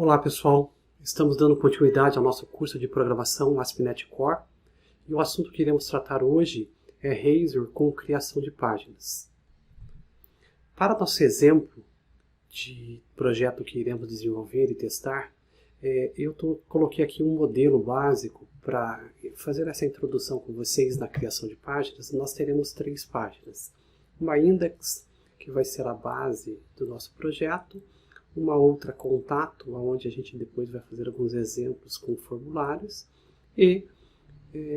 Olá pessoal, estamos dando continuidade ao nosso curso de programação ASP.NET Core e o assunto que iremos tratar hoje é Razor com criação de páginas. Para nosso exemplo de projeto que iremos desenvolver e testar, coloquei aqui um modelo básico para fazer essa introdução com vocês na criação de páginas. Nós teremos 3 páginas, uma index, que vai ser a base do nosso projeto, uma outra contato, onde a gente depois vai fazer alguns exemplos com formulários, e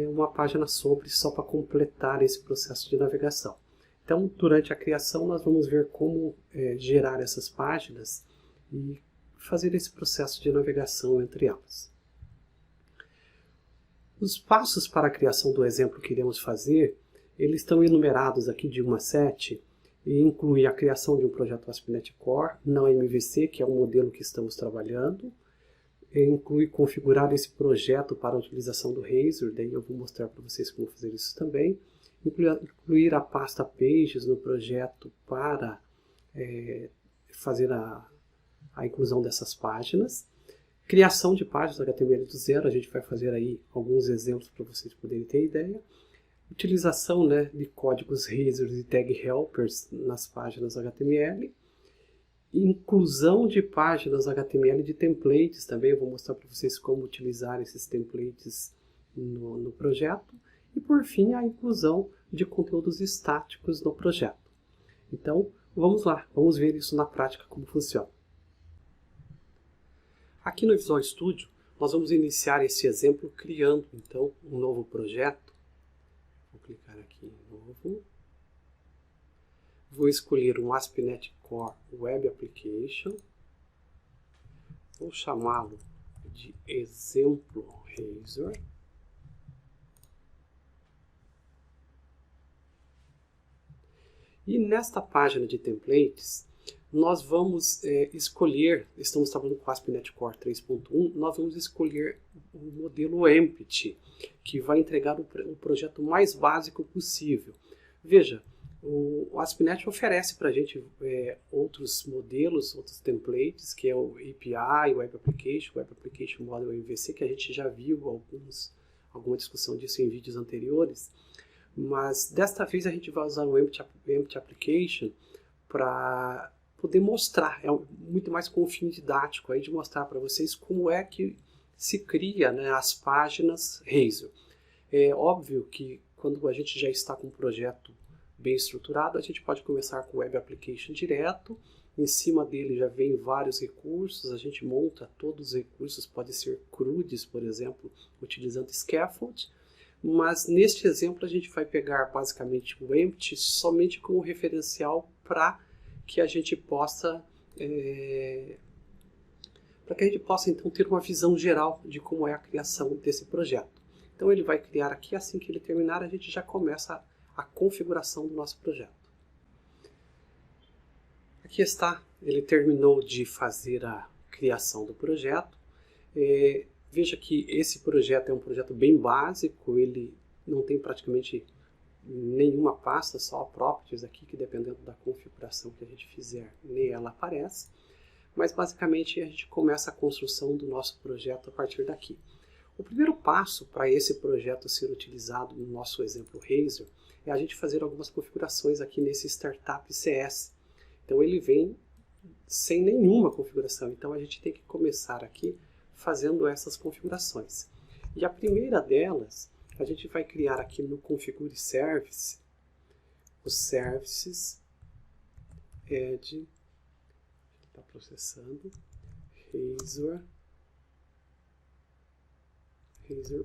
uma página sobre, só para completar esse processo de navegação. Então, durante a criação, nós vamos ver como gerar essas páginas e fazer esse processo de navegação entre elas. Os passos para a criação do exemplo que iremos fazer, eles estão enumerados aqui de 1 a 7, e inclui a criação de um projeto ASP.NET Core, não MVC, que é o modelo que estamos trabalhando. Inclui configurar esse projeto para a utilização do Razor, daí eu vou mostrar para vocês como fazer isso também. Incluir a pasta Pages no projeto para fazer a inclusão dessas páginas. Criação de páginas HTML do zero, a gente vai fazer aí alguns exemplos para vocês poderem ter ideia. Utilização de códigos Razor e tag helpers nas páginas HTML. Inclusão de páginas HTML de templates também. Eu vou mostrar para vocês como utilizar esses templates no projeto. E por fim, a inclusão de conteúdos estáticos no projeto. Então, vamos lá. Vamos ver isso na prática, como funciona. Aqui no Visual Studio, nós vamos iniciar esse exemplo criando, então, um novo projeto. Vou clicar aqui em novo. Vou escolher um ASP.NET Core Web Application. Vou chamá-lo de exemplo Razor. E nesta página de templates, nós vamos escolher, estamos trabalhando com ASP.NET Core 3.1, nós vamos escolher o modelo Empty, que vai entregar o projeto mais básico possível. Veja, o ASP.NET oferece para a gente outros modelos, outros templates, que é o API, o Web Application Model MVC, que a gente já viu alguma discussão disso em vídeos anteriores. Mas desta vez a gente vai usar o Empty Application para poder mostrar, é muito mais com um fim didático aí de mostrar para vocês como é que se cria as páginas Razor. É óbvio que quando a gente já está com um projeto bem estruturado, a gente pode começar com o Web Application direto, em cima dele já vem vários recursos, a gente monta todos os recursos, pode ser CRUDs, por exemplo, utilizando Scaffold, mas neste exemplo a gente vai pegar basicamente o Empty somente como referencial para que a gente possa então ter uma visão geral de como é a criação desse projeto. Então ele vai criar aqui, assim que ele terminar a gente já começa a configuração do nosso projeto. Aqui está, ele terminou de fazer a criação do projeto. Veja que esse projeto é um projeto bem básico, ele não tem praticamente nenhuma pasta, só a properties aqui, que dependendo da configuração que a gente fizer, nem ela aparece. Mas basicamente a gente começa a construção do nosso projeto a partir daqui. O primeiro passo para esse projeto ser utilizado no nosso exemplo Razor é a gente fazer algumas configurações aqui nesse Startup CS. Então ele vem sem nenhuma configuração, então a gente tem que começar aqui fazendo essas configurações. E a primeira delas, a gente vai criar aqui no Configure Service, os services add, está processando, Razor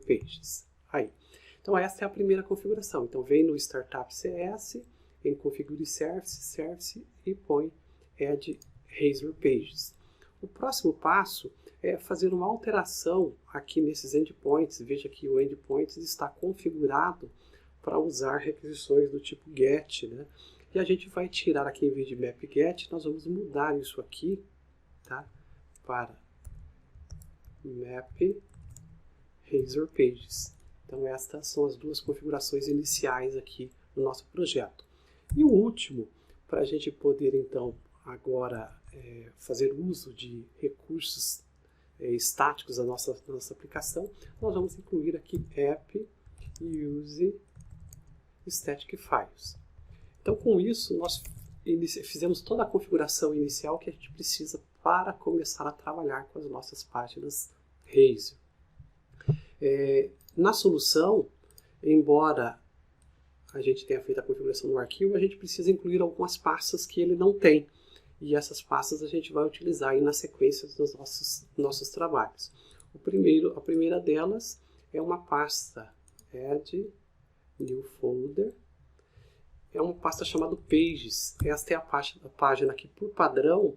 Pages. Aí. Então essa é a primeira configuração. Então vem no Startup CS, em Configure Service e põe add Razor Pages. O próximo passo é fazer uma alteração aqui nesses endpoints. Veja que o endpoints está configurado para usar requisições do tipo GET, E a gente vai tirar aqui, em vez de map GET, nós vamos mudar isso aqui, tá? Para map Razor Pages. Então estas são as duas configurações iniciais aqui no nosso projeto. E o último, para a gente poder então agora fazer uso de recursos estáticos da nossa aplicação, nós vamos incluir aqui app use static files. Então, com isso, nós fizemos toda a configuração inicial que a gente precisa para começar a trabalhar com as nossas páginas Razor. Na solução, embora a gente tenha feito a configuração no arquivo, a gente precisa incluir algumas pastas que ele não tem. E essas pastas a gente vai utilizar aí na sequência dos nossos trabalhos. A primeira delas é uma pasta add new folder. É uma pasta chamada Pages. Esta é a página que, por padrão,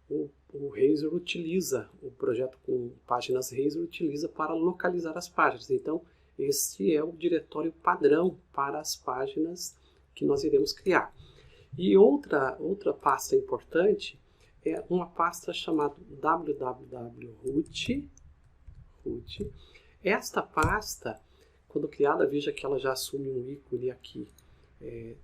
o Razor utiliza, o projeto com páginas Razor utiliza para localizar as páginas. Então, este é o diretório padrão para as páginas que nós iremos criar. E outra pasta importante é uma pasta chamada www.root. Esta pasta, quando criada, veja que ela já assume um ícone aqui,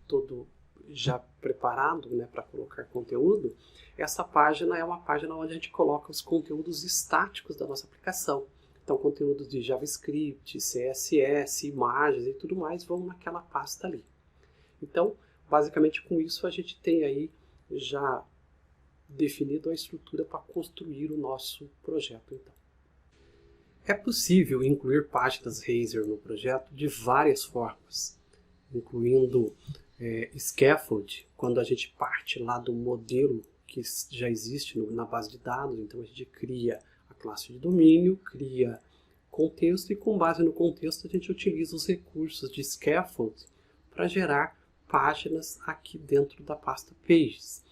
todo já preparado, né, para colocar conteúdo. Essa página é uma página onde a gente coloca os conteúdos estáticos da nossa aplicação. Então, conteúdos de JavaScript, CSS, imagens e tudo mais vão naquela pasta ali. Então, basicamente com isso a gente tem aí já definido a estrutura para construir o nosso projeto. Então, é possível incluir páginas Razor no projeto de várias formas, incluindo scaffold, quando a gente parte lá do modelo que já existe na base de dados. Então a gente cria a classe de domínio, cria contexto e com base no contexto a gente utiliza os recursos de scaffold para gerar páginas aqui dentro da pasta Pages.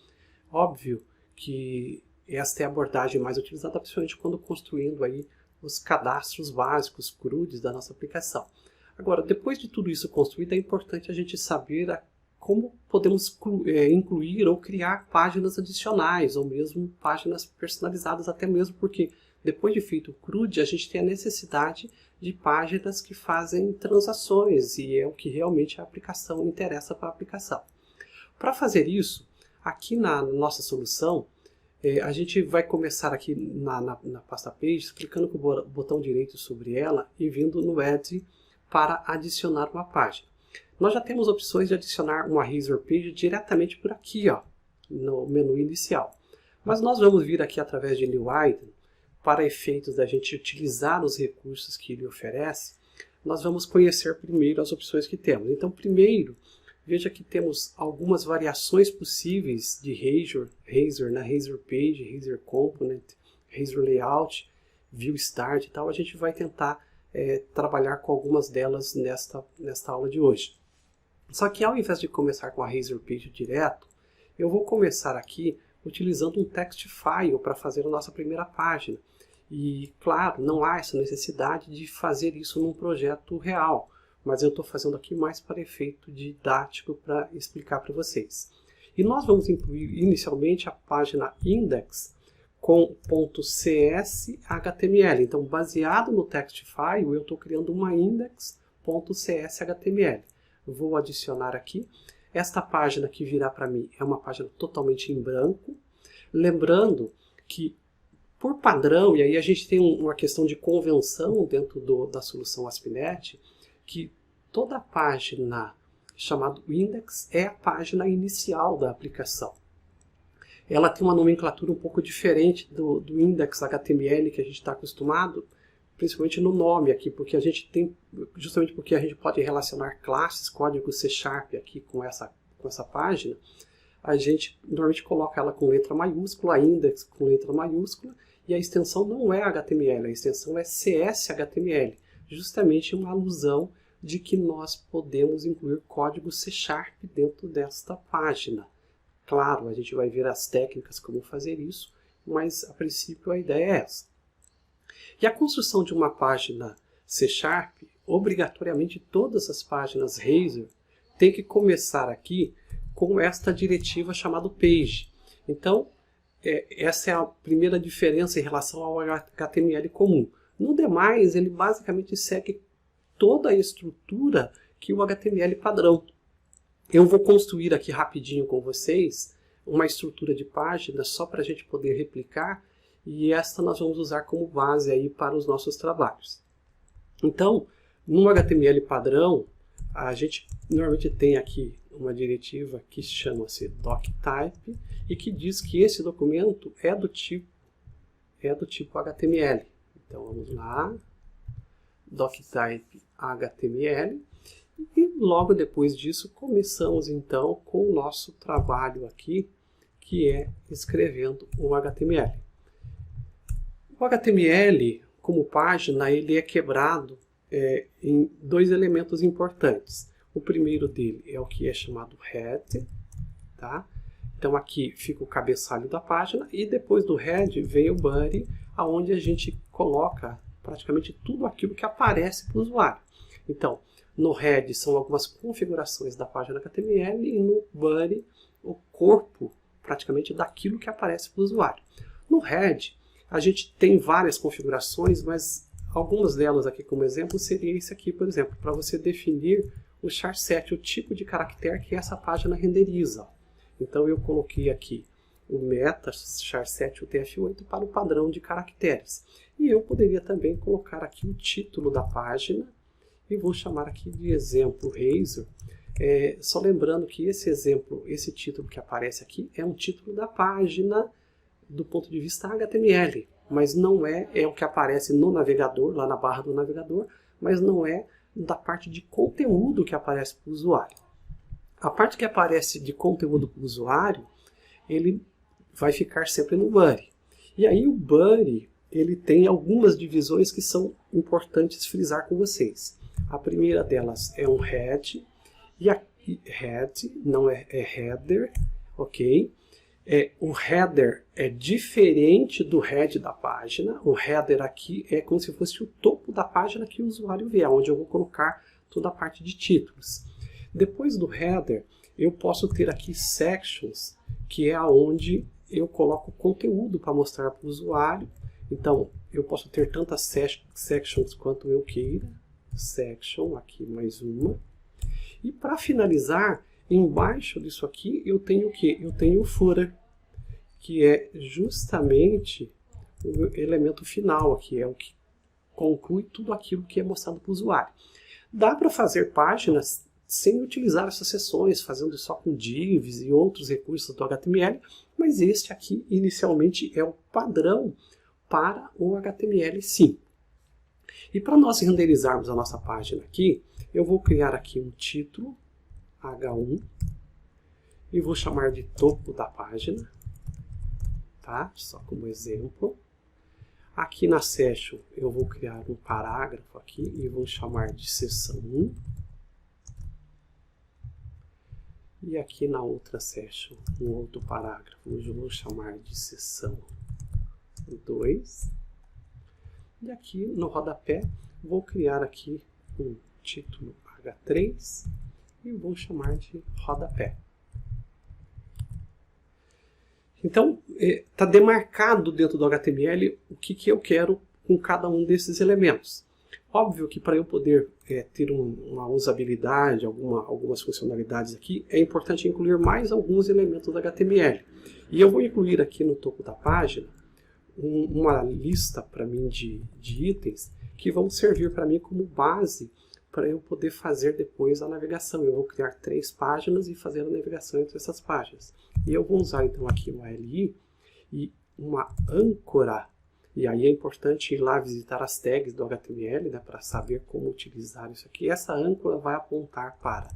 Óbvio que esta é a abordagem mais utilizada, principalmente quando construindo aí os cadastros básicos, CRUDs da nossa aplicação. Agora, depois de tudo isso construído, é importante a gente saber como podemos incluir ou criar páginas adicionais, ou mesmo páginas personalizadas, até mesmo porque depois de feito o CRUD, a gente tem a necessidade de páginas que fazem transações, e é o que realmente a aplicação interessa para a aplicação. Para fazer isso, aqui na nossa solução, a gente vai começar aqui na pasta Pages, clicando com o botão direito sobre ela e vindo no Add para adicionar uma página. Nós já temos opções de adicionar uma Razor Page diretamente por aqui, ó, no menu inicial. Mas nós vamos vir aqui através de New Item, para efeitos da gente utilizar os recursos que ele oferece, nós vamos conhecer primeiro as opções que temos. Então, primeiro, veja que temos algumas variações possíveis de Razor, na Razor Page, Razor Component, Razor Layout, View Start e tal. A gente vai tentar trabalhar com algumas delas nesta aula de hoje. Só que ao invés de começar com a Razor Page direto, eu vou começar aqui utilizando um text file para fazer a nossa primeira página. E, claro, não há essa necessidade de fazer isso num projeto real, mas eu estou fazendo aqui mais para efeito didático para explicar para vocês. E nós vamos incluir inicialmente a página index com .cshtml. Então, baseado no text file, eu estou criando uma index.cshtml. Vou adicionar aqui. Esta página que virá para mim é uma página totalmente em branco. Lembrando que, por padrão, e aí a gente tem uma questão de convenção dentro da solução ASP.NET, que toda página chamada index é a página inicial da aplicação. Ela tem uma nomenclatura um pouco diferente do index HTML que a gente está acostumado, principalmente no nome aqui, porque a gente tem, justamente porque a gente pode relacionar classes, código C# aqui com essa página, a gente normalmente coloca ela com letra maiúscula, a index com letra maiúscula, e a extensão não é HTML, a extensão é CSHTML, justamente uma alusão de que nós podemos incluir código C# dentro desta página. Claro, a gente vai ver as técnicas como fazer isso, mas a princípio a ideia é essa. E a construção de uma página C#, obrigatoriamente todas as páginas Razor tem que começar aqui com esta diretiva chamada Page. Então, essa é a primeira diferença em relação ao HTML comum. No demais, ele basicamente segue toda a estrutura que o HTML padrão. Eu vou construir aqui rapidinho com vocês uma estrutura de página só para a gente poder replicar e esta nós vamos usar como base aí para os nossos trabalhos. Então, no HTML padrão, a gente normalmente tem aqui uma diretiva que chama-se doctype e que diz que esse documento é do tipo HTML. Então vamos lá, doctype HTML, e logo depois disso começamos então com o nosso trabalho aqui, que é escrevendo o HTML. O HTML, como página, ele é quebrado em dois elementos importantes. O primeiro dele é o que é chamado head, tá? Então aqui fica o cabeçalho da página e depois do head vem o body, aonde a gente coloca praticamente tudo aquilo que aparece para o usuário. Então, no head são algumas configurações da página HTML e no body o corpo praticamente daquilo que aparece para o usuário. No head a gente tem várias configurações, mas algumas delas aqui como exemplo seria esse aqui, por exemplo, para você definir o charset, o tipo de caractere que essa página renderiza. Então eu coloquei aqui o meta charset UTF-8 para o padrão de caracteres. E eu poderia também colocar aqui o título da página e vou chamar aqui de exemplo Razor. Só lembrando que esse exemplo, esse título que aparece aqui é um título da página do ponto de vista HTML, mas não é o que aparece no navegador, lá na barra do navegador, mas não é da parte de conteúdo que aparece para o usuário. A parte que aparece de conteúdo para o usuário, ele vai ficar sempre no body. E aí o body, ele tem algumas divisões que são importantes frisar com vocês. A primeira delas é um head, e aqui head não é header, ok? O header é diferente do head da página. O header aqui é como se fosse o topo da página que o usuário vê, onde eu vou colocar toda a parte de títulos. Depois do header, eu posso ter aqui sections, que é onde eu coloco conteúdo para mostrar para o usuário. Então, eu posso ter tantas sections quanto eu queira. Section, aqui mais uma. E para finalizar, embaixo disso aqui, eu tenho o quê? Eu tenho o footer, que é justamente o elemento final aqui, é o que conclui tudo aquilo que é mostrado para o usuário. Dá para fazer páginas sem utilizar essas seções, fazendo só com divs e outros recursos do HTML, mas este aqui inicialmente é o padrão para o HTML5. E para nós renderizarmos a nossa página aqui, eu vou criar aqui um título H1 e vou chamar de topo da página, tá? Só como exemplo. Aqui na section eu vou criar um parágrafo aqui e vou chamar de seção 1. E aqui na outra section, um outro parágrafo, eu vou chamar de seção 2. E aqui no rodapé, vou criar aqui um título H3 e vou chamar de rodapé. Então, está demarcado dentro do HTML o que eu quero com cada um desses elementos. Óbvio que para eu poder ter uma usabilidade, algumas funcionalidades aqui, é importante incluir mais alguns elementos do HTML. E eu vou incluir aqui no topo da página uma lista para mim de itens que vão servir para mim como base para eu poder fazer depois a navegação. Eu vou criar 3 páginas e fazer a navegação entre essas páginas. E eu vou usar então aqui uma LI e uma âncora. E aí é importante ir lá visitar as tags do HTML, né, para saber como utilizar isso aqui. Essa âncora vai apontar para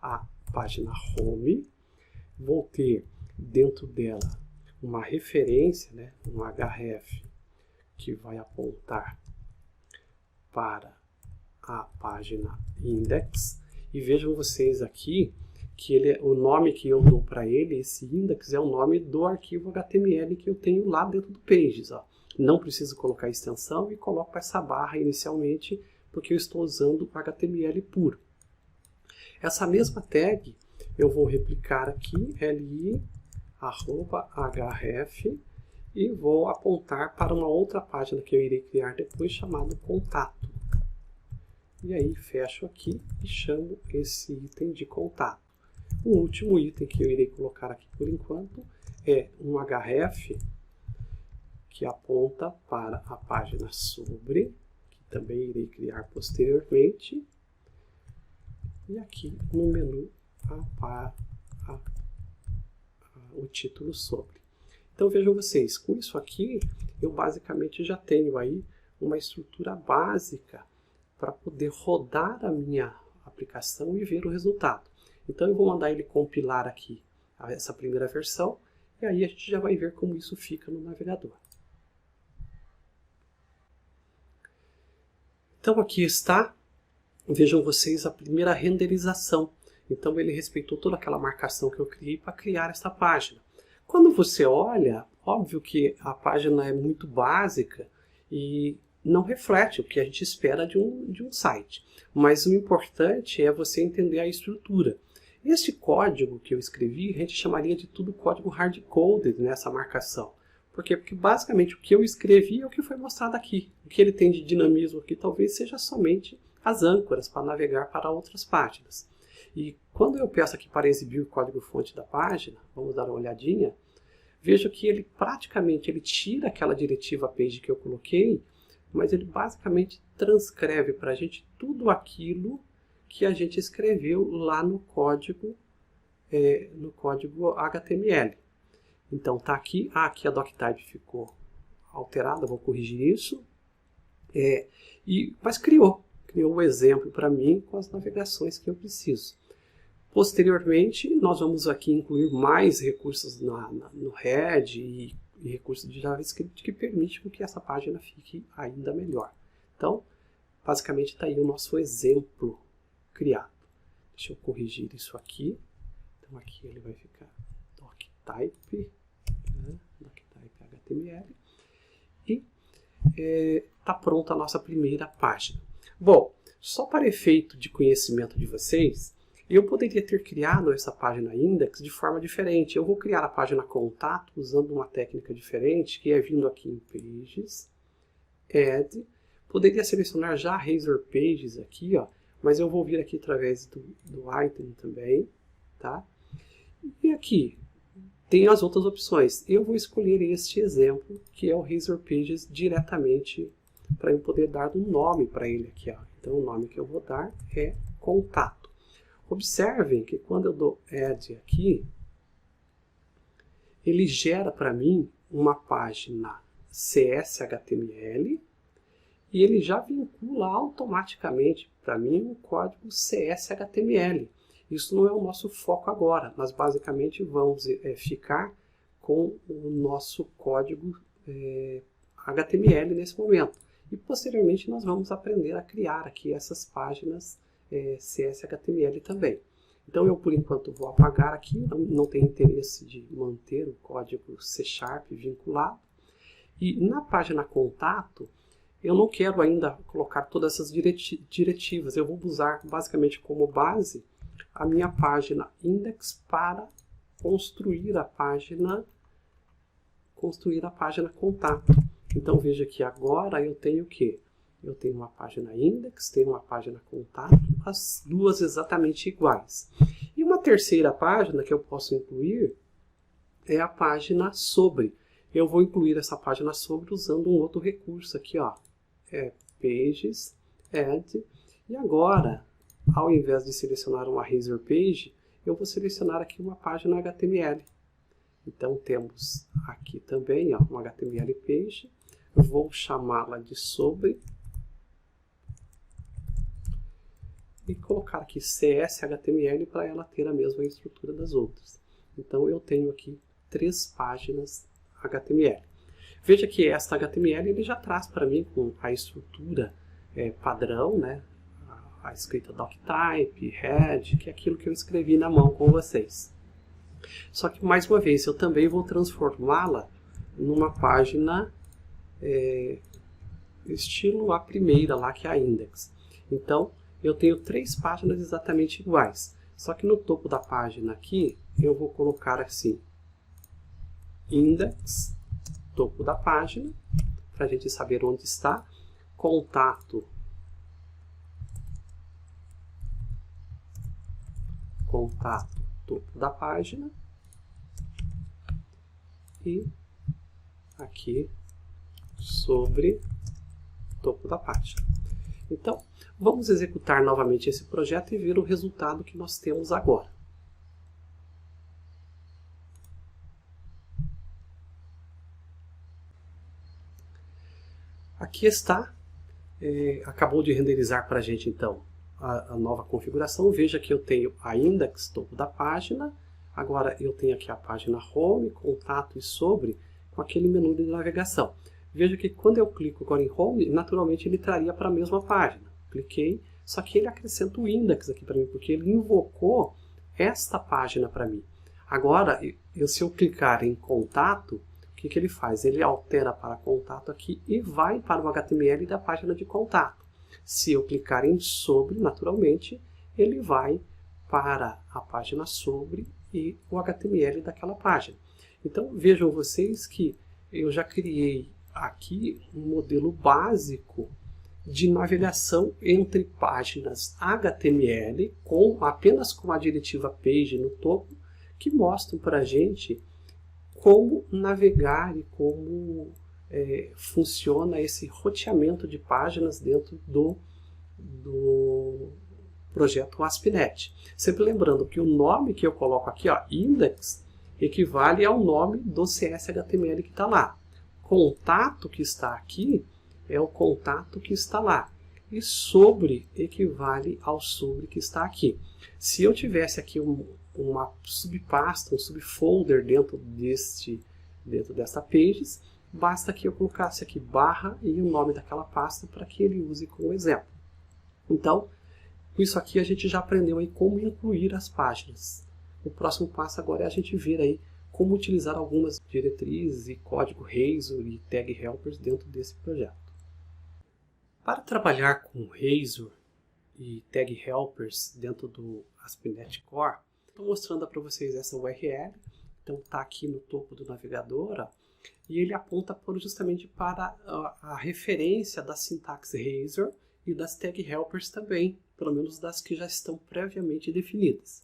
a página home. Vou ter dentro dela uma referência, né, um href, que vai apontar para a página index. E vejam vocês aqui que o nome que eu dou para ele, esse index, é o nome do arquivo HTML que eu tenho lá dentro do Pages. Ó. Não preciso colocar extensão e coloco essa barra inicialmente porque eu estou usando o HTML puro. Essa mesma tag eu vou replicar aqui, li @href, e vou apontar para uma outra página que eu irei criar depois, chamado contato. E aí fecho aqui e chamo esse item de contato. O último item que eu irei colocar aqui por enquanto é um href, que aponta para a página sobre, que também irei criar posteriormente. E aqui no menu o título sobre. Então vejam vocês, com isso aqui eu basicamente já tenho aí uma estrutura básica para poder rodar a minha aplicação e ver o resultado. Então eu vou mandar ele compilar aqui essa primeira versão e aí a gente já vai ver como isso fica no navegador. Então aqui está, vejam vocês, a primeira renderização. Então ele respeitou toda aquela marcação que eu criei para criar esta página. Quando você olha, óbvio que a página é muito básica e não reflete o que a gente espera de um site. Mas o importante é você entender a estrutura. Este código que eu escrevi, a gente chamaria de tudo código hard-coded nessa marcação. Por quê? Porque basicamente o que eu escrevi é o que foi mostrado aqui. O que ele tem de dinamismo aqui talvez seja somente as âncoras para navegar para outras páginas. E quando eu peço aqui para exibir o código-fonte da página, vamos dar uma olhadinha, veja que ele praticamente tira aquela diretiva page que eu coloquei, mas ele basicamente transcreve para a gente tudo aquilo que a gente escreveu lá no código HTML. Então está aqui, aqui a doctype ficou alterada, vou corrigir isso, mas criou o exemplo para mim com as navegações que eu preciso. Posteriormente, nós vamos aqui incluir mais recursos no head e recursos de JavaScript que permitem que essa página fique ainda melhor. Então, basicamente está aí o nosso exemplo criado. Deixa eu corrigir isso aqui. Então aqui ele vai ficar doctype, doctype HTML. E está pronta a nossa primeira página. Bom, só para efeito de conhecimento de vocês, eu poderia ter criado essa página index de forma diferente. Eu vou criar a página contato usando uma técnica diferente, que é vindo aqui em Pages, Add. Poderia selecionar já Razor Pages aqui, ó, mas eu vou vir aqui através do item também, tá? E aqui tem as outras opções. Eu vou escolher este exemplo, que é o Razor Pages, diretamente para eu poder dar um nome para ele aqui, ó. Então o nome que eu vou dar é contato. Observem que quando eu dou Add aqui, ele gera para mim uma página CSHTML e ele já vincula automaticamente para mim um código CSHTML. Isso não é o nosso foco agora, nós basicamente vamos ficar com o nosso código HTML nesse momento. E posteriormente nós vamos aprender a criar aqui essas páginas CSHTML também. Então eu por enquanto vou apagar aqui, não tenho interesse de manter o código C# vinculado. E na página contato, eu não quero ainda colocar todas essas diretivas, eu vou usar basicamente como base a minha página index para construir a página contato. Então veja que agora eu tenho o quê? Eu tenho uma página index, tenho uma página contato, as duas exatamente iguais. E uma terceira página que eu posso incluir é a página sobre. Eu vou incluir essa página sobre usando um outro recurso aqui, ó. Pages, Add. E agora, ao invés de selecionar uma Razor Page, eu vou selecionar aqui uma página HTML. Então temos aqui também, ó, uma HTML Page. Eu vou chamá-la de sobre. E colocar aqui CSHTML para ela ter a mesma estrutura das outras. Então eu tenho aqui 3 páginas HTML. Veja que esta HTML ele já traz para mim com a estrutura padrão, né? A escrita doctype, head, que é aquilo que eu escrevi na mão com vocês. Só que mais uma vez eu também vou transformá-la numa página estilo a primeira lá, que é a index. Então eu tenho 3 páginas exatamente iguais. Só que no topo da página aqui, eu vou colocar assim, index, topo da página, para a gente saber onde está, contato, topo da página, e aqui sobre topo da página. Então, vamos executar novamente esse projeto e ver o resultado que nós temos agora. Aqui está, acabou de renderizar para a gente então a nova configuração. Veja que eu tenho a index topo da página, agora eu tenho aqui a página home, contato e sobre, com aquele menu de navegação. Veja que quando eu clico agora em home, naturalmente ele traria para a mesma página. Cliquei, só que ele acrescenta o index aqui para mim, porque ele invocou esta página para mim. Agora, se eu clicar em contato, o que ele faz? Ele altera para contato aqui e vai para o HTML da página de contato. Se eu clicar em sobre, naturalmente, ele vai para a página sobre e o HTML daquela página. Então, vejam vocês que eu já criei aqui um modelo básico de navegação entre páginas HTML, apenas com a diretiva page no topo, que mostram para a gente como navegar e como funciona esse roteamento de páginas dentro do projeto ASP.NET. Sempre lembrando que o nome que eu coloco aqui, ó, index, equivale ao nome do CSHTML que está lá. Contato que está aqui é o contato que está lá. E sobre equivale ao sobre que está aqui. Se eu tivesse aqui uma subpasta, um subfolder dentro desta pages, basta que eu colocasse aqui barra e o nome daquela pasta para que ele use como exemplo. Então, com isso aqui a gente já aprendeu aí como incluir as páginas. O próximo passo agora é a gente ver aí como utilizar algumas diretrizes e código Razor e tag helpers dentro desse projeto. Para trabalhar com Razor e tag helpers dentro do ASP.NET Core, estou mostrando para vocês essa URL. Então está aqui no topo do navegador, ó, e ele aponta justamente para a referência da sintaxe Razor e das tag helpers também, pelo menos das que já estão previamente definidas.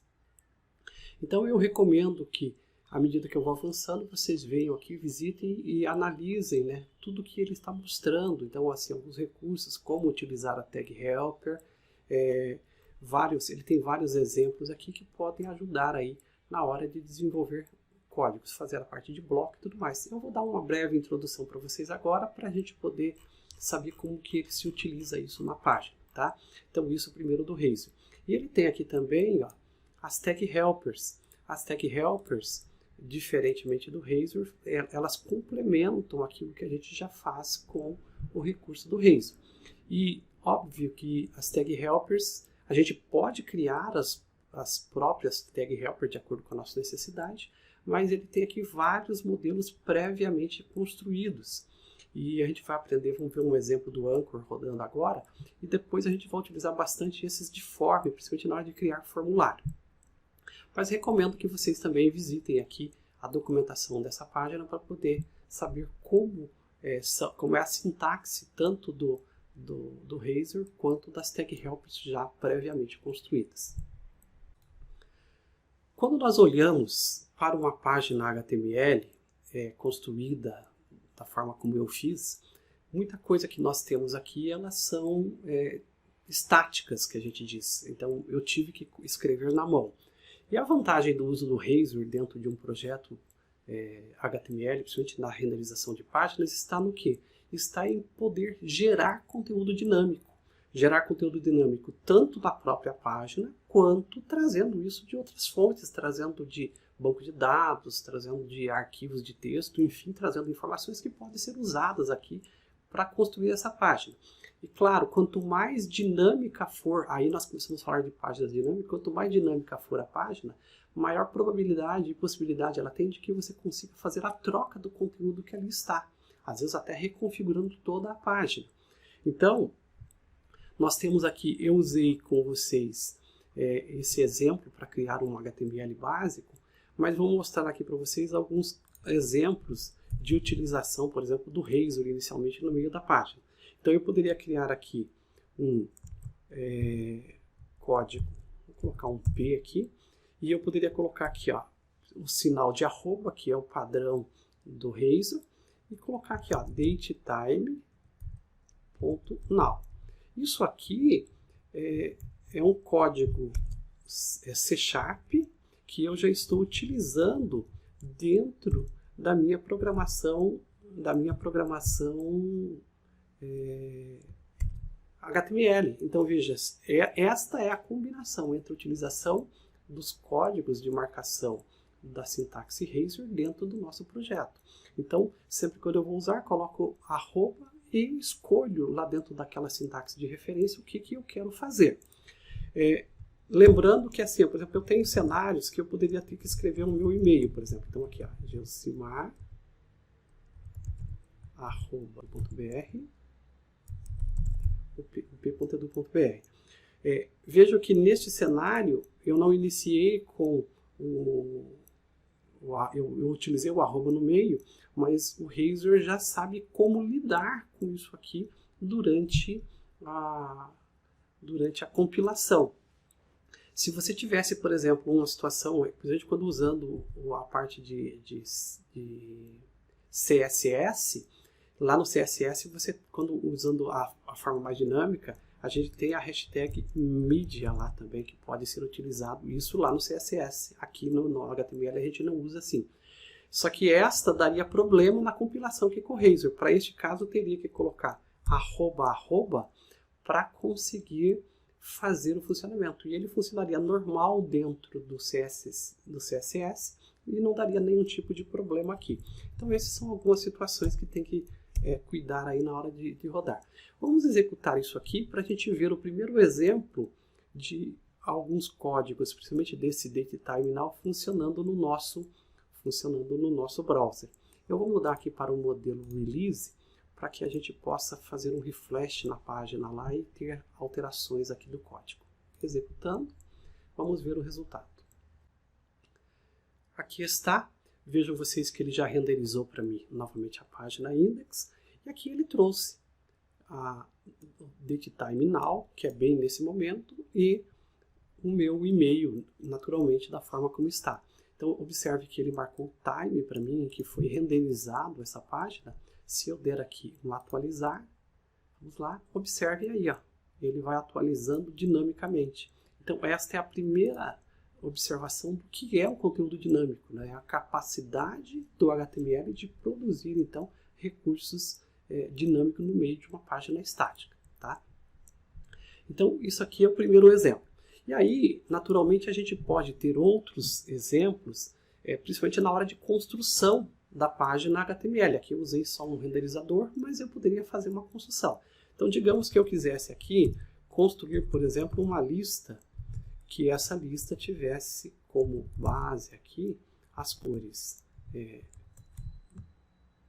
Então eu recomendo que, à medida que eu vou avançando, vocês venham aqui, visitem e analisem, né, tudo que ele está mostrando. Então, assim, alguns recursos, como utilizar a tag helper, ele tem vários exemplos aqui que podem ajudar aí na hora de desenvolver códigos, fazer a parte de bloco e tudo mais. Eu vou dar uma breve introdução para vocês agora, para a gente poder saber como que se utiliza isso na página, tá? Então, isso primeiro do Razor. E ele tem aqui também, ó, as tag helpers. As tag helpers, diferentemente do Razor, elas complementam aquilo que a gente já faz com o recurso do Razor. E óbvio que as tag helpers, a gente pode criar as próprias tag helpers de acordo com a nossa necessidade, mas ele tem aqui vários modelos previamente construídos. E a gente vai aprender, vamos ver um exemplo do Anchor rodando agora, e depois a gente vai utilizar bastante esses de form, principalmente na hora de criar formulário. Mas recomendo que vocês também visitem aqui a documentação dessa página para poder saber como é a sintaxe tanto do Razor quanto das tag helpers já previamente construídas. Quando nós olhamos para uma página HTML construída da forma como eu fiz, muita coisa que nós temos aqui, elas são estáticas, que a gente diz. Então eu tive que escrever na mão. E a vantagem do uso do Razor dentro de um projeto HTML, principalmente na renderização de páginas, está no quê? Está em poder gerar conteúdo dinâmico. Gerar conteúdo dinâmico tanto da própria página, quanto trazendo isso de outras fontes, trazendo de banco de dados, trazendo de arquivos de texto, enfim, trazendo informações que podem ser usadas aqui para construir essa página. E claro, quanto mais dinâmica for, aí nós começamos a falar de páginas dinâmicas, quanto mais dinâmica for a página, maior probabilidade e possibilidade ela tem de que você consiga fazer a troca do conteúdo que ali está. Às vezes até reconfigurando toda a página. Então, nós temos aqui, eu usei com vocês esse exemplo para criar um HTML básico, mas vou mostrar aqui para vocês alguns exemplos de utilização, por exemplo, do Razor inicialmente no meio da página. Então eu poderia criar aqui um código, vou colocar um P aqui, e eu poderia colocar aqui, ó, o sinal de arroba, que é o padrão do Razor, e colocar aqui, ó, datetime.now. Isso aqui é um código C# que eu já estou utilizando dentro da minha programação HTML. Então veja, esta é a combinação entre a utilização dos códigos de marcação da sintaxe Razor dentro do nosso projeto. Então, sempre que eu vou usar, coloco arroba e escolho lá dentro daquela sintaxe de referência o que eu quero fazer. Lembrando que, assim, por exemplo, eu tenho cenários que eu poderia ter que escrever no meu e-mail, por exemplo. Então, aqui, ó, gelsimar@br, o p.edu.br. Vejo que neste cenário eu não iniciei com eu utilizei o arroba no meio, mas o Razor já sabe como lidar com isso aqui durante a compilação. Se você tivesse, por exemplo, uma situação, por exemplo, quando usando a parte de CSS, lá no CSS, você, quando usando a forma mais dinâmica, a gente tem a hashtag media lá também, que pode ser utilizado isso lá no CSS. Aqui no HTML a gente não usa assim. Só que esta daria problema na compilação aqui com o Razor. Para este caso, eu teria que colocar arroba para conseguir fazer o funcionamento. E ele funcionaria normal dentro do CSS e não daria nenhum tipo de problema aqui. Então, essas são algumas situações que tem que cuidar aí na hora de rodar. Vamos executar isso aqui para a gente ver o primeiro exemplo de alguns códigos, principalmente desse datetime.now, funcionando no nosso browser. Eu vou mudar aqui para o modelo release para que a gente possa fazer um refresh na página lá e ter alterações aqui do código. Executando, vamos ver o resultado. Aqui está. Vejam vocês que ele já renderizou para mim novamente a página index. E aqui ele trouxe a datetime.now, que é bem nesse momento, e o meu e-mail, naturalmente, da forma como está. Então, observe que ele marcou time para mim, que foi renderizado essa página. Se eu der aqui um atualizar, vamos lá, observe aí, ó, ele vai atualizando dinamicamente. Então, esta é a primeira observação do que é o conteúdo dinâmico, né? A capacidade do HTML de produzir, então, recursos dinâmicos no meio de uma página estática, tá? Então, isso aqui é o primeiro exemplo. E aí, naturalmente, a gente pode ter outros exemplos, principalmente na hora de construção da página HTML. Aqui eu usei só um renderizador, mas eu poderia fazer uma construção. Então, digamos que eu quisesse aqui construir, por exemplo, uma lista, que essa lista tivesse como base aqui as cores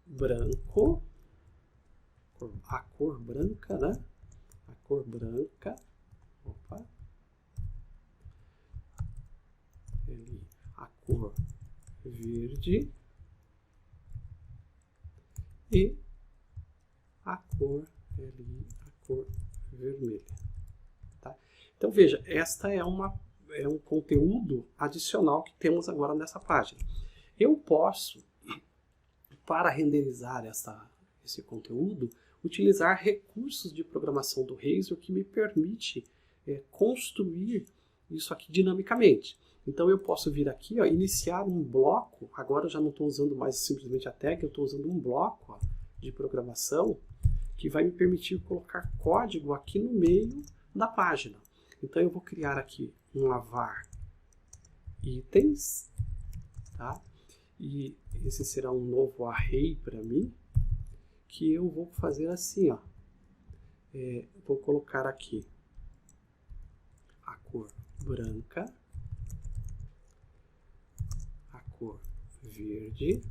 branco, a cor branca, né? A cor branca, opa, a cor verde e a cor vermelha. Tá? Então veja, esta é um conteúdo adicional que temos agora nessa página. Eu posso, para renderizar esse conteúdo, utilizar recursos de programação do Razor que me permite construir isso aqui dinamicamente. Então eu posso vir aqui, ó, iniciar um bloco. Agora eu já não estou usando mais simplesmente a tag, eu estou usando um bloco, ó, de programação que vai me permitir colocar código aqui no meio da página. Então eu vou criar aqui um var itens, tá? E esse será um novo array para mim, que eu vou fazer assim, ó. Vou colocar aqui a cor branca, a cor verde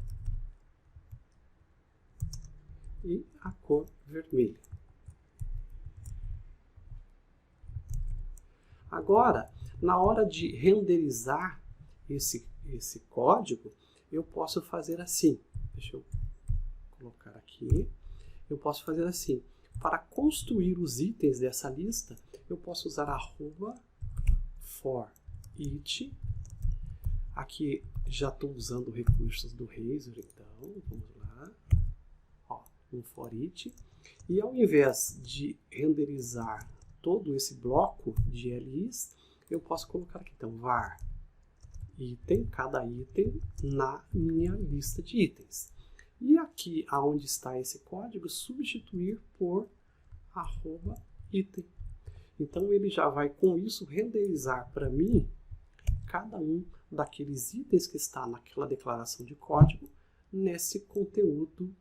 e a cor vermelha. Agora, na hora de renderizar esse código, eu posso fazer assim. Deixa eu colocar aqui. Eu posso fazer assim. Para construir os itens dessa lista, eu posso usar @for each. Aqui já estou usando recursos do Razor, então vamos lá. um for each, e ao invés de renderizar todo esse bloco de LIs, eu posso colocar aqui, então, var item, cada item na minha lista de itens. E aqui, aonde está esse código, substituir por @item. Então, ele já vai, com isso, renderizar para mim cada um daqueles itens que está naquela declaração de código nesse conteúdo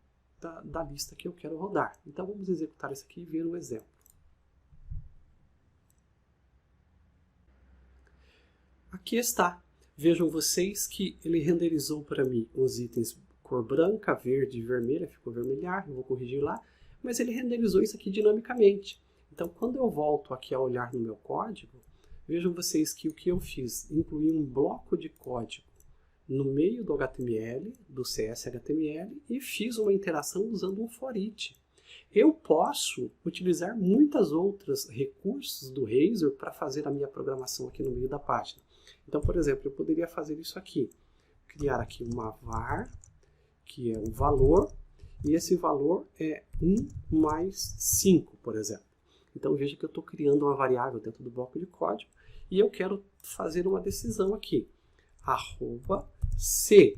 da lista que eu quero rodar. Então, vamos executar isso aqui e ver um exemplo. Aqui está. Vejam vocês que ele renderizou para mim os itens cor branca, verde e vermelha, ficou vermelhar, eu vou corrigir lá, mas ele renderizou isso aqui dinamicamente. Então, quando eu volto aqui a olhar no meu código, vejam vocês que o que eu fiz, incluí um bloco de código no meio do HTML, do CS/HTML, e fiz uma interação usando um for each. Eu posso utilizar muitos outros recursos do Razor para fazer a minha programação aqui no meio da página. Então, por exemplo, eu poderia fazer isso aqui, criar aqui uma var, que é um valor, e esse valor é 1 mais 5, por exemplo. Então, veja que eu estou criando uma variável dentro do bloco de código, e eu quero fazer uma decisão aqui. Se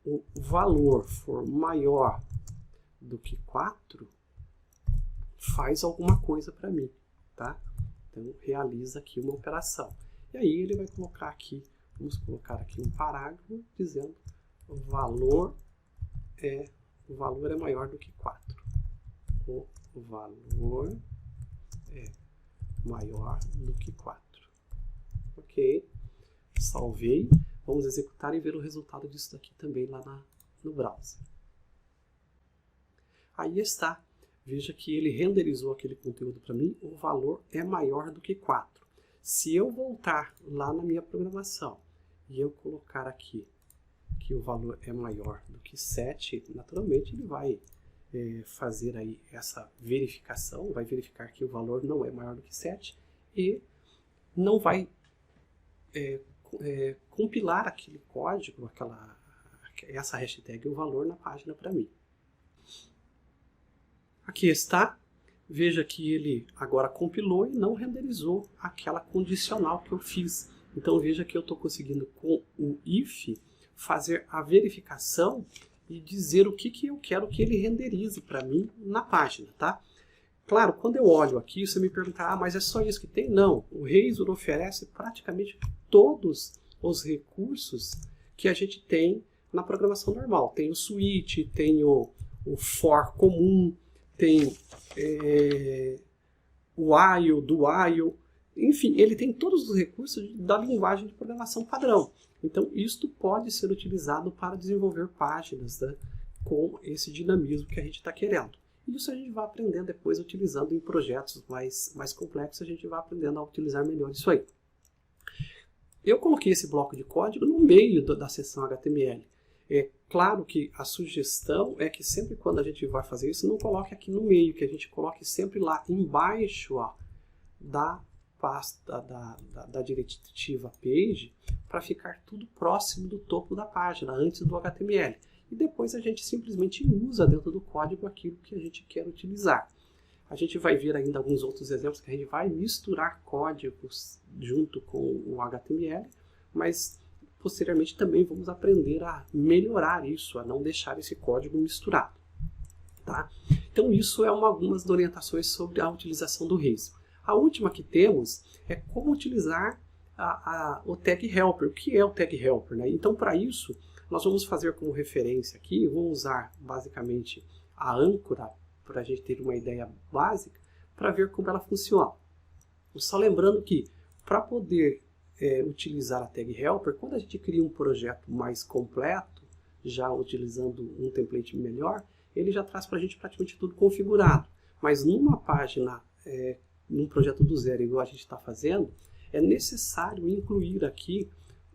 o valor for maior do que 4, faz alguma coisa para mim, tá? Então, realiza aqui uma operação. E aí ele vai colocar aqui, vamos colocar aqui um parágrafo dizendo o valor é maior do que 4. O valor é maior do que 4. Ok, salvei. Vamos executar e ver o resultado disso daqui também lá no browser. Aí está. Veja que ele renderizou aquele conteúdo para mim, o valor é maior do que 4. Se eu voltar lá na minha programação e eu colocar aqui que o valor é maior do que 7, naturalmente ele vai fazer aí essa verificação, vai verificar que o valor não é maior do que 7 e não vai compilar aquele código, essa hashtag, o valor na página para mim. Aqui está. Veja que ele agora compilou e não renderizou aquela condicional que eu fiz. Então veja que eu estou conseguindo com o if fazer a verificação e dizer o que eu quero que ele renderize para mim na página, tá? Claro, quando eu olho aqui, você me pergunta, mas é só isso que tem? Não, o Razor oferece praticamente todos os recursos que a gente tem na programação normal. Tem o switch, tem o for comum, tem o while, do while, enfim, ele tem todos os recursos da linguagem de programação padrão. Então, isto pode ser utilizado para desenvolver páginas, né, com esse dinamismo que a gente está querendo. Isso a gente vai aprendendo depois utilizando em projetos mais complexos, a gente vai aprendendo a utilizar melhor isso aí. Eu coloquei esse bloco de código no meio da seção HTML. É claro que a sugestão é que sempre quando a gente vai fazer isso, não coloque aqui no meio, que a gente coloque sempre lá embaixo da pasta da diretiva page, para ficar tudo próximo do topo da página, antes do HTML. E depois a gente simplesmente usa dentro do código aquilo que a gente quer utilizar. A gente vai ver ainda alguns outros exemplos que a gente vai misturar códigos junto com o HTML, mas posteriormente também vamos aprender a melhorar isso, a não deixar esse código misturado. Tá? Então isso é algumas orientações sobre a utilização do Razor. A última que temos é como utilizar o tag helper. O que é o tag helper? Né? Então para isso nós vamos fazer como referência aqui, eu vou usar basicamente a âncora para a gente ter uma ideia básica para ver como ela funciona. Só lembrando que para poder utilizar a tag helper, quando a gente cria um projeto mais completo, já utilizando um template melhor, ele já traz para a gente praticamente tudo configurado. Mas numa página, num projeto do zero, igual a gente está fazendo, é necessário incluir aqui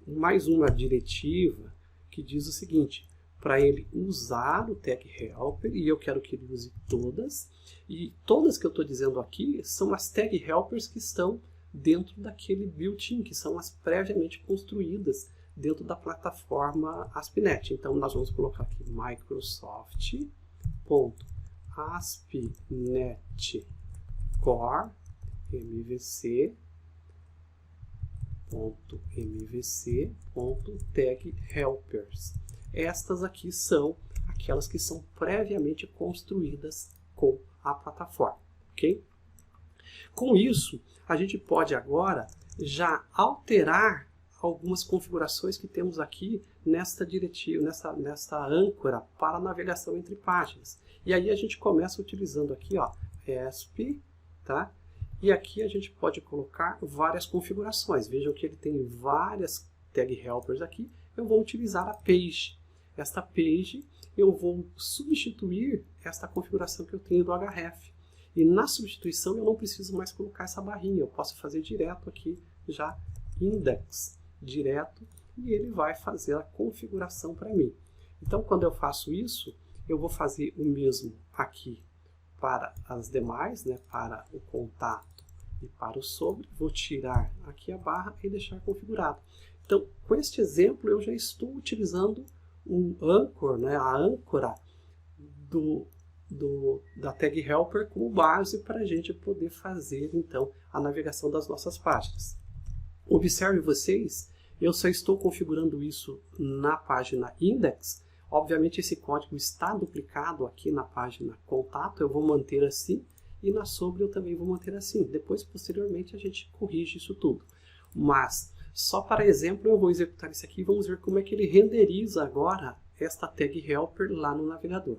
mais uma diretiva que diz o seguinte, para ele usar o tag helper, e eu quero que ele use todas, e todas que eu estou dizendo aqui são as tag helpers que estão dentro daquele built-in, que são as previamente construídas dentro da plataforma ASP.NET. Então nós vamos colocar aqui Microsoft ASP.NET Core mvc.tag helpers. Estas aqui são aquelas que são previamente construídas com a plataforma, ok? Com isso, a gente pode agora já alterar algumas configurações que temos aqui nesta diretiva, nesta âncora para navegação entre páginas. E aí a gente começa utilizando aqui, ó, ASP, tá? E aqui a gente pode colocar várias configurações. Vejam que ele tem várias tag helpers aqui. Eu vou utilizar a page. Esta page eu vou substituir esta configuração que eu tenho do href. E na substituição eu não preciso mais colocar essa barrinha. Eu posso fazer direto aqui já index direto e ele vai fazer a configuração para mim. Então quando eu faço isso, eu vou fazer o mesmo aqui para as demais, né, para o contato e para o sobre. Vou tirar aqui a barra e deixar configurado. Então, com este exemplo, eu já estou utilizando um anchor, né, a âncora da tag helper como base para a gente poder fazer, então, a navegação das nossas páginas. Observe vocês, eu só estou configurando isso na página index. Obviamente esse código está duplicado aqui na página contato, eu vou manter assim, e na sobre eu também vou manter assim. Depois, posteriormente, a gente corrige isso tudo. Mas, só para exemplo, eu vou executar isso aqui e vamos ver como é que ele renderiza agora esta tag helper lá no navegador.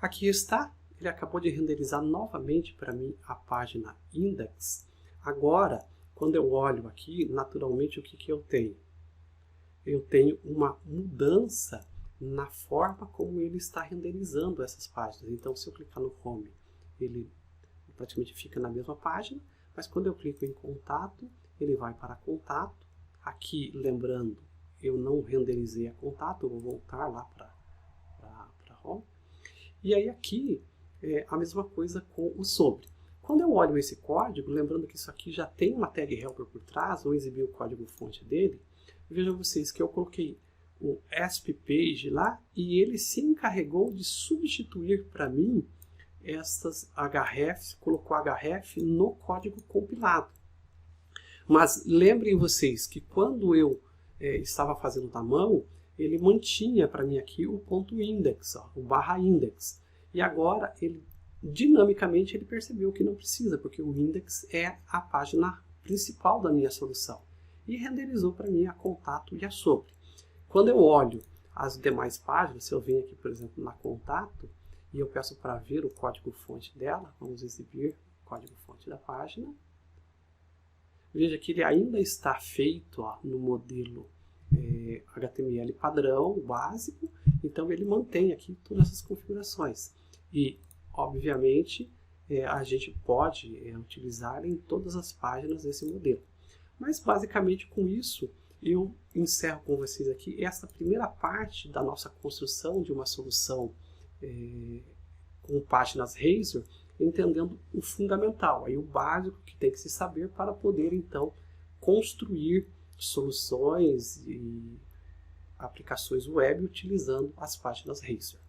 Aqui está, ele acabou de renderizar novamente para mim a página index. Agora, quando eu olho aqui, naturalmente o que eu tenho? Eu tenho uma mudança na forma como ele está renderizando essas páginas. Então, se eu clicar no Home, ele praticamente fica na mesma página, mas quando eu clico em Contato, ele vai para Contato. Aqui, lembrando, eu não renderizei a Contato, eu vou voltar lá para Home. E aí aqui, é a mesma coisa com o Sobre. Quando eu olho esse código, lembrando que isso aqui já tem uma tag helper por trás, vou exibir o código-fonte dele. Vejam vocês que eu coloquei o ASP.page lá e ele se encarregou de substituir para mim estas hrefs, colocou href no código compilado. Mas lembrem vocês que quando eu estava fazendo na mão, ele mantinha para mim aqui o ponto index, ó, o barra index. E agora, dinamicamente, ele percebeu que não precisa, porque o index é a página principal da minha solução. E renderizou para mim a contato e a sobre. Quando eu olho as demais páginas, se eu venho aqui, por exemplo, na contato, e eu peço para ver o código-fonte dela, vamos exibir o código-fonte da página. Veja que ele ainda está feito, ó, no modelo HTML padrão, básico, então ele mantém aqui todas essas configurações. E, obviamente, a gente pode utilizar em todas as páginas esse modelo. Mas, basicamente, com isso, eu encerro com vocês aqui essa primeira parte da nossa construção de uma solução com páginas Razor, entendendo o fundamental, aí o básico que tem que se saber para poder, então, construir soluções e aplicações web utilizando as páginas Razor.